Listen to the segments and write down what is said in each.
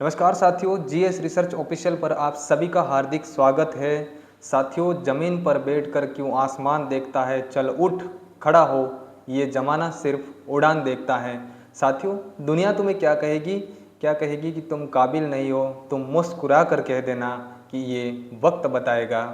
नमस्कार साथियों, GS research official पर आप सभी का हार्दिक स्वागत है। साथियों, ज़मीन पर बैठकर क्यों आसमान देखता है, चल उठ खड़ा हो, ये ज़माना सिर्फ उड़ान देखता है। साथियों, दुनिया तुम्हें क्या कहेगी? क्या कहेगी कि तुम काबिल नहीं हो, तुम मुस्कुरा कर कह देना कि ये वक्त बताएगा।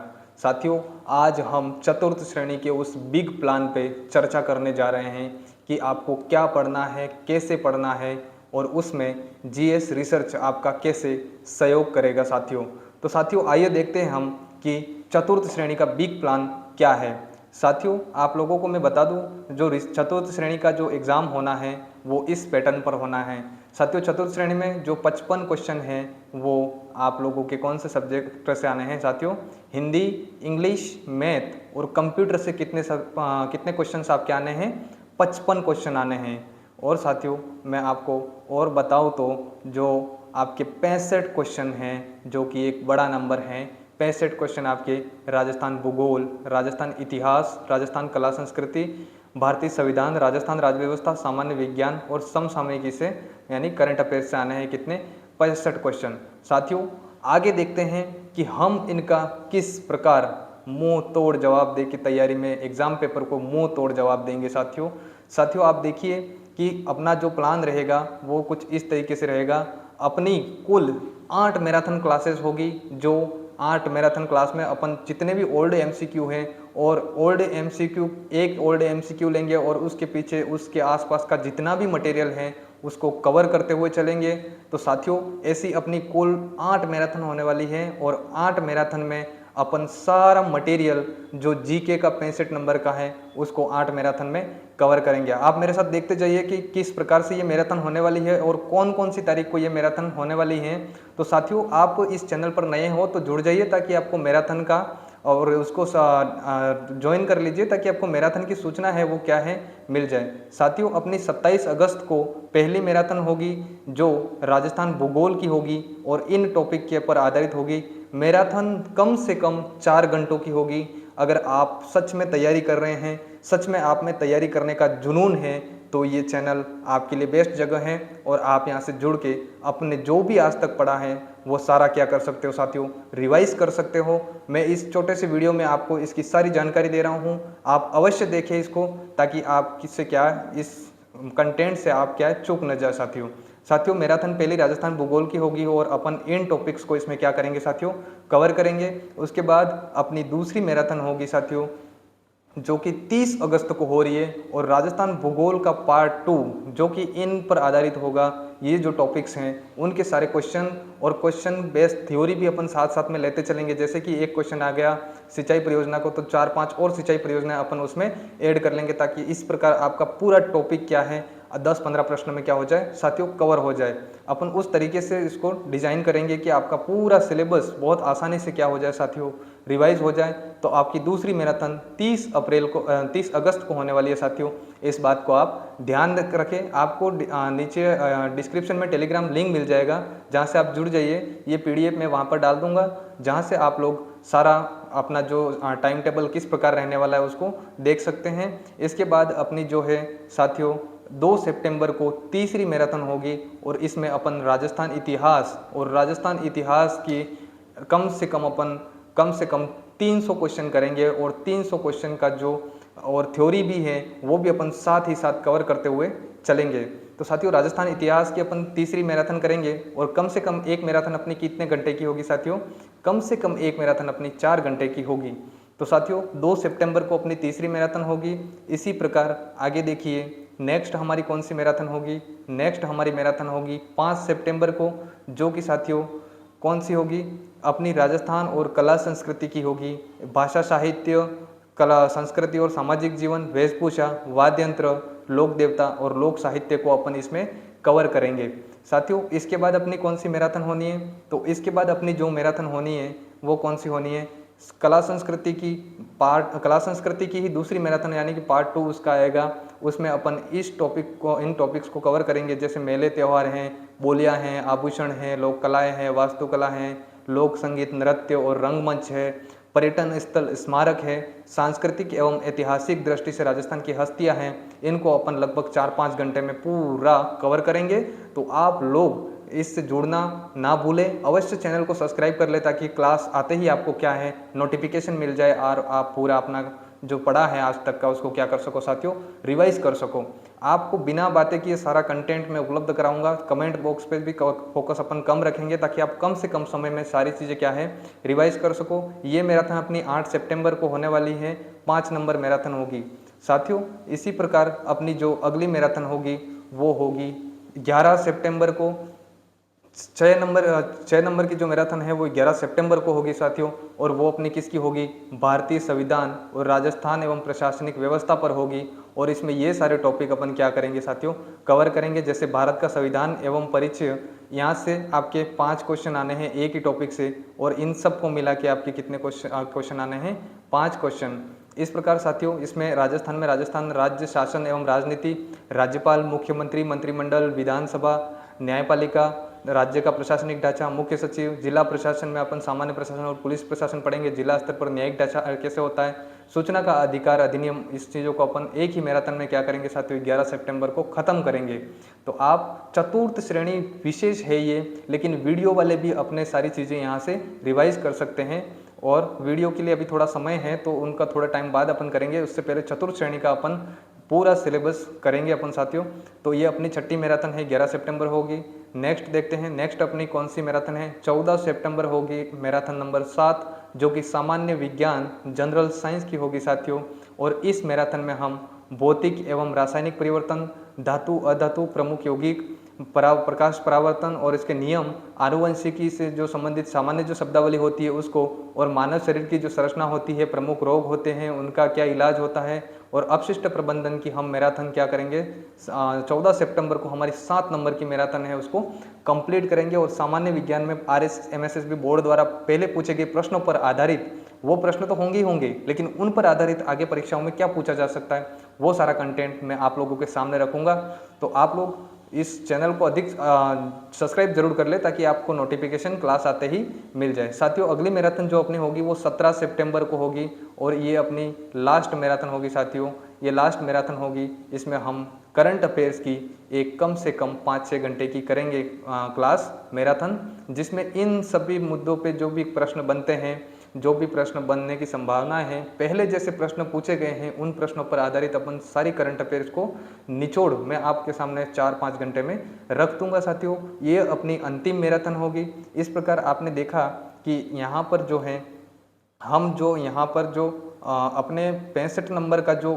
साथियों, आज हम चतुर्थ श्रेणी के उस बिग प्लान पे चर्चा करने जा रहे हैं कि आपको क्या पढ़ना है, कैसे पढ़ना है और उसमें जीएस रिसर्च आपका कैसे सहयोग करेगा साथियों। तो साथियों, आइए देखते हैं हम कि चतुर्थ श्रेणी का बिग प्लान क्या है। साथियों, आप लोगों को मैं बता दूं, जो चतुर्थ श्रेणी का जो एग्ज़ाम होना है वो इस पैटर्न पर होना है। साथियों, चतुर्थ श्रेणी में जो 55 क्वेश्चन हैं वो आप लोगों के कौन से सब्जेक्ट से आने हैं साथियों? हिंदी, इंग्लिश, मैथ और कंप्यूटर से कितने क्वेश्चन आपके आने हैं? 55 क्वेश्चन आने हैं। और साथियों, मैं आपको और बताऊं तो जो आपके 65 क्वेश्चन हैं, जो कि एक बड़ा नंबर है। 65 क्वेश्चन आपके राजस्थान भूगोल, राजस्थान इतिहास, राजस्थान कला संस्कृति, भारतीय संविधान, राजस्थान राज्य व्यवस्था, सामान्य विज्ञान और समसामयिकी से यानी करंट अफेयर्स से आने हैं कितने? 65 क्वेश्चन। साथियों, आगे देखते हैं कि हम इनका किस प्रकार मुंह तोड़ जवाब दे की तैयारी में एग्जाम पेपर को मुंह तोड़ जवाब देंगे साथियों, आप देखिए कि अपना जो प्लान रहेगा वो कुछ इस तरीके से रहेगा। अपनी कुल 8 मैराथन क्लासेस होगी, जो 8 मैराथन क्लास में अपन जितने भी ओल्ड एमसीक्यू हैं और ओल्ड एमसीक्यू, एक ओल्ड एमसीक्यू लेंगे और उसके पीछे उसके आसपास का जितना भी मटेरियल है उसको कवर करते हुए चलेंगे। तो साथियों, ऐसी अपनी कुल 8 मैराथन होने वाली है और 8 मैराथन में अपन सारा मटेरियल जो जीके का 65 नंबर का है उसको 8 मैराथन में कवर करेंगे। आप मेरे साथ देखते जाइए कि किस प्रकार से ये मैराथन होने वाली है और कौन कौन सी तारीख को ये मैराथन होने वाली है। तो साथियों, आप इस चैनल पर नए हो तो जुड़ जाइए ताकि आपको मैराथन का और उसको ज्वाइन कर लीजिए ताकि आपको मैराथन की सूचना है वो क्या है मिल जाए। साथियों, अपनी 27 अगस्त को पहली मैराथन होगी जो राजस्थान भूगोल की होगी और इन टॉपिक के ऊपर आधारित होगी। मैराथन कम से कम 4 घंटों की होगी। अगर आप सच में तैयारी कर रहे हैं, सच में आप में तैयारी करने का जुनून है, तो ये चैनल आपके लिए बेस्ट जगह है और आप यहाँ से जुड़ के अपने जो भी आज तक पढ़ा है वो सारा क्या कर सकते हो साथियों? रिवाइज कर सकते हो। मैं इस छोटे से वीडियो में आपको इसकी सारी जानकारी दे रहा हूँ। आप अवश्य देखें इसको ताकि आप किससे क्या इस कंटेंट से आप क्या चूक न जाए साथियों, मैराथन पहली राजस्थान भूगोल की होगी और अपन इन टॉपिक्स को इसमें क्या करेंगे साथियों? कवर करेंगे। उसके बाद अपनी दूसरी मैराथन होगी साथियों जो कि 30 अगस्त को हो रही है और राजस्थान भूगोल का पार्ट 2 जो कि इन पर आधारित होगा। ये जो टॉपिक्स हैं उनके सारे क्वेश्चन और क्वेश्चन बेस्ड थ्योरी भी अपन साथ साथ में लेते चलेंगे। जैसे कि एक क्वेश्चन आ गया सिंचाई परियोजना को, तो 4-5 और सिंचाई परियोजना अपन उसमें ऐड कर लेंगे ताकि इस प्रकार आपका पूरा टॉपिक क्या है 10-15 प्रश्न में क्या हो जाए साथियों? कवर हो जाए। अपन उस तरीके से इसको डिजाइन करेंगे कि आपका पूरा सिलेबस बहुत आसानी से क्या हो जाए साथियों? रिवाइज हो जाए। तो आपकी दूसरी मैराथन 30 अगस्त को होने वाली है साथियों। इस बात को आप ध्यान रखें। आपको नीचे डिस्क्रिप्शन में टेलीग्राम लिंक मिल जाएगा जहां से आप जुड़ जाइए। ये पीडीएफ मैं वहां पर डाल दूंगा जहां से आप लोग सारा अपना जो टाइम टेबल किस प्रकार रहने वाला है उसको देख सकते हैं। इसके बाद अपनी जो है साथियों 2 सितंबर को तीसरी मैराथन होगी और इसमें अपन राजस्थान इतिहास की कम से कम 300 क्वेश्चन करेंगे और 300 क्वेश्चन का जो और थ्योरी भी है वो भी अपन साथ ही साथ कवर करते हुए चलेंगे। तो साथियों, राजस्थान इतिहास की अपन तीसरी मैराथन करेंगे और कम से कम एक मैराथन अपनी कितने घंटे की होगी साथियों? कम से कम एक मैराथन अपनी 4 घंटे की होगी। तो साथियों, 2 सितंबर को अपनी तीसरी मैराथन होगी। इसी प्रकार आगे देखिए नेक्स्ट हमारी कौन सी मैराथन होगी? नेक्स्ट हमारी मैराथन होगी 5 सितंबर को, जो कि साथियों कौन सी होगी? अपनी राजस्थान और कला संस्कृति की होगी। भाषा साहित्य, कला संस्कृति और सामाजिक जीवन, वेशभूषा, वाद्य यंत्र, लोक देवता और लोक साहित्य को अपन इसमें कवर करेंगे साथियों। इसके बाद अपनी कौन सी मैराथन होनी है? तो इसके बाद अपनी जो मैराथन होनी है वो कौन सी होनी है? कला संस्कृति की ही दूसरी मैराथन यानी कि पार्ट 2 उसका आएगा। उसमें अपन इन टॉपिक्स को कवर करेंगे जैसे मेले त्योहार हैं, बोलियां हैं, आभूषण हैं, लोक कलाएँ हैं, वास्तुकला हैं, लोक संगीत, नृत्य और रंगमंच है, पर्यटन स्थल, स्मारक है, सांस्कृतिक एवं ऐतिहासिक दृष्टि से राजस्थान की हस्तियां हैं। इनको अपन लगभग 4-5 घंटे में पूरा कवर करेंगे। तो आप लोग इससे जुड़ना ना भूलें। अवश्य चैनल को सब्सक्राइब कर ले ताकि क्लास आते ही आपको क्या है नोटिफिकेशन मिल जाए और आप पूरा अपना जो पढ़ा है आज तक का उसको क्या कर सको साथियों, रिवाइज कर सको। आपको बिना बातें किए सारा कंटेंट मैं उपलब्ध कराऊंगा। कमेंट बॉक्स पे भी फोकस अपन कम रखेंगे ताकि आप कम से कम समय में सारी चीज़ें क्या है रिवाइज कर सको। ये मैराथन अपनी 8 सितंबर को होने वाली है, 5 नंबर मैराथन होगी साथियों। इसी प्रकार अपनी जो अगली मैराथन होगी वो होगी 11 सितंबर को। 6 नंबर की जो मैराथन है वो 11 सितंबर को होगी साथियों। और वो अपनी किसकी होगी, भारतीय संविधान और राजस्थान एवं प्रशासनिक व्यवस्था पर होगी। और इसमें ये सारे टॉपिक अपन क्या करेंगे साथियों, कवर करेंगे। जैसे भारत का संविधान एवं परिचय, यहाँ से आपके 5 क्वेश्चन आने हैं एक ही टॉपिक से, और इन सब को मिला के आपके कितने क्वेश्चन आने हैं, 5 क्वेश्चन। इस प्रकार साथियों इसमें राजस्थान में राजस्थान राज्य शासन एवं राजनीति, राज्यपाल, मुख्यमंत्री, मंत्रिमंडल, विधानसभा, न्यायपालिका, राज्य का प्रशासनिक ढांचा, मुख्य सचिव, जिला प्रशासन में अपन सामान्य प्रशासन और पुलिस प्रशासन पढ़ेंगे, जिला स्तर पर न्यायिक ढांचा कैसे होता है, सूचना का अधिकार अधिनियम, इस चीज़ों को अपन एक ही मैराथन में क्या करेंगे साथियों 11 सितंबर को खत्म करेंगे। तो आप चतुर्थ श्रेणी विशेष है ये, लेकिन वीडियो वाले भी अपने सारी चीज़ें यहाँ से रिवाइज कर सकते हैं। और वीडियो के लिए अभी थोड़ा समय है तो उनका थोड़ा टाइम बाद अपन करेंगे, उससे पहले चतुर्थ श्रेणी का अपन पूरा सिलेबस करेंगे अपन साथियों। तो ये अपनी छठी मैराथन है, 11 सितंबर होगी। नेक्स्ट देखते हैं, नेक्स्ट अपनी कौन सी मैराथन है, 14 सितंबर होगी मैराथन नंबर 7, जो कि सामान्य विज्ञान जनरल साइंस की होगी साथियों। और इस मैराथन में हम भौतिक एवं रासायनिक परिवर्तन, धातु अधातु, प्रमुख यौगिक, प्रकाश परावर्तन और इसके नियम, आनुवंशिकी से जो संबंधित सामान्य जो शब्दावली होती है उसको, और मानव शरीर की जो संरचना होती है, प्रमुख रोग होते हैं उनका क्या इलाज होता है, और अपशिष्ट प्रबंधन की हम मैराथन क्या करेंगे 14 सितंबर को हमारी 7 नंबर की मैराथन है उसको कंप्लीट करेंगे। और सामान्य विज्ञान में RSMSSB बोर्ड द्वारा पहले पूछे गए प्रश्नों पर आधारित, वो प्रश्न तो होंगे ही होंगे, लेकिन उन पर आधारित आगे परीक्षाओं में क्या पूछा जा सकता है वो सारा कंटेंट मैं आप लोगों के सामने रखूंगा। तो आप लोग इस चैनल को अधिक सब्सक्राइब जरूर कर ले ताकि आपको नोटिफिकेशन क्लास आते ही मिल जाए साथियों। अगली मैराथन जो अपनी होगी वो 17 सितंबर को होगी, और ये अपनी लास्ट मैराथन होगी साथियों। ये लास्ट मैराथन होगी, इसमें हम करंट अफेयर्स की एक कम से कम 5-6 घंटे की करेंगे क्लास मैराथन, जिसमें इन सभी मुद्दों पे जो भी प्रश्न बनते हैं, जो भी प्रश्न बनने की संभावना है, पहले जैसे प्रश्न पूछे गए हैं उन प्रश्नों पर आधारित अपन सारी करंट अफेयर्स को निचोड़ मैं आपके सामने 4-5 घंटे में रख दूंगा साथियों। ये अपनी अंतिम मैराथन होगी। इस प्रकार आपने देखा कि यहाँ पर जो है हम जो यहाँ पर जो अपने 65 नंबर का जो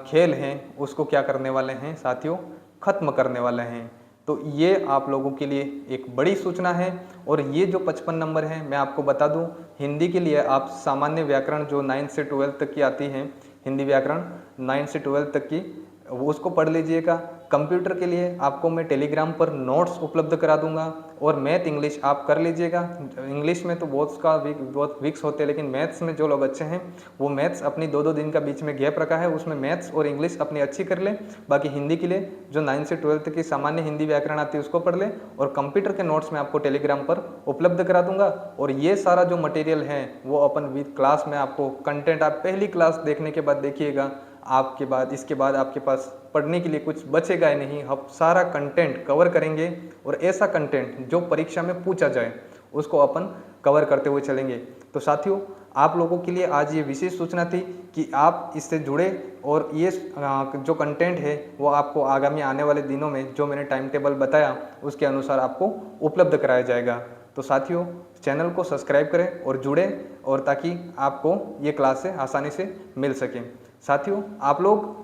खेल है उसको क्या करने वाले हैं साथियों, खत्म करने वाले हैं। तो ये आप लोगों के लिए एक बड़ी सूचना है। और ये जो 55 नंबर है मैं आपको बता दूं, हिंदी के लिए आप सामान्य व्याकरण जो 9 से 12 तक की आती है, हिंदी व्याकरण 9 से 12 तक की, वो उसको पढ़ लीजिएगा। कंप्यूटर के लिए आपको मैं टेलीग्राम पर नोट्स उपलब्ध करा दूंगा। और मैथ इंग्लिश आप कर लीजिएगा। इंग्लिश में तो बहुत वीक्स होते हैं, लेकिन मैथ्स में जो लोग अच्छे हैं वो मैथ्स अपनी 2-2 दिन का बीच में गैप रखा है, उसमें मैथ्स और इंग्लिश अपनी अच्छी कर ले। बाकी हिंदी के लिए जो 9 से 12 की सामान्य हिंदी व्याकरण आती है उसको पढ़ ले। और कंप्यूटर के नोट्स में आपको टेलीग्राम पर उपलब्ध करा दूंगा। और ये सारा जो मटेरियल है वो अपन विद क्लास में आपको कंटेंट, आप पहली क्लास देखने के बाद देखिएगा, आपके बाद इसके बाद आपके पास पढ़ने के लिए कुछ बचेगा ही नहीं। हम सारा कंटेंट कवर करेंगे, और ऐसा कंटेंट जो परीक्षा में पूछा जाए उसको अपन कवर करते हुए चलेंगे। तो साथियों आप लोगों के लिए आज ये विशेष सूचना थी कि आप इससे जुड़े, और ये जो कंटेंट है वो आपको आगामी आने वाले दिनों में जो मैंने टाइम टेबल बताया उसके अनुसार आपको उपलब्ध कराया जाएगा। तो साथियों चैनल को सब्सक्राइब करें और जुड़ें, और ताकि आपको ये क्लासें आसानी से मिल सकें। साथियों आप लोग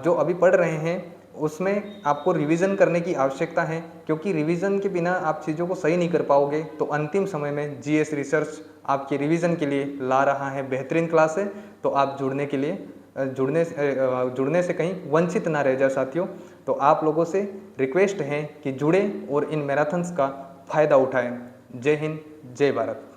जो अभी पढ़ रहे हैं उसमें आपको रिवीजन करने की आवश्यकता है, क्योंकि रिवीजन के बिना आप चीज़ों को सही नहीं कर पाओगे। तो अंतिम समय में GS रिसर्च आपके रिवीजन के लिए ला रहा है बेहतरीन क्लास है। तो आप जुड़ने से कहीं वंचित ना रह जाए साथियों। तो आप लोगों से रिक्वेस्ट है कि जुड़ें और इन मैराथन्स का फ़ायदा उठाएं। जय हिंद, जय भारत।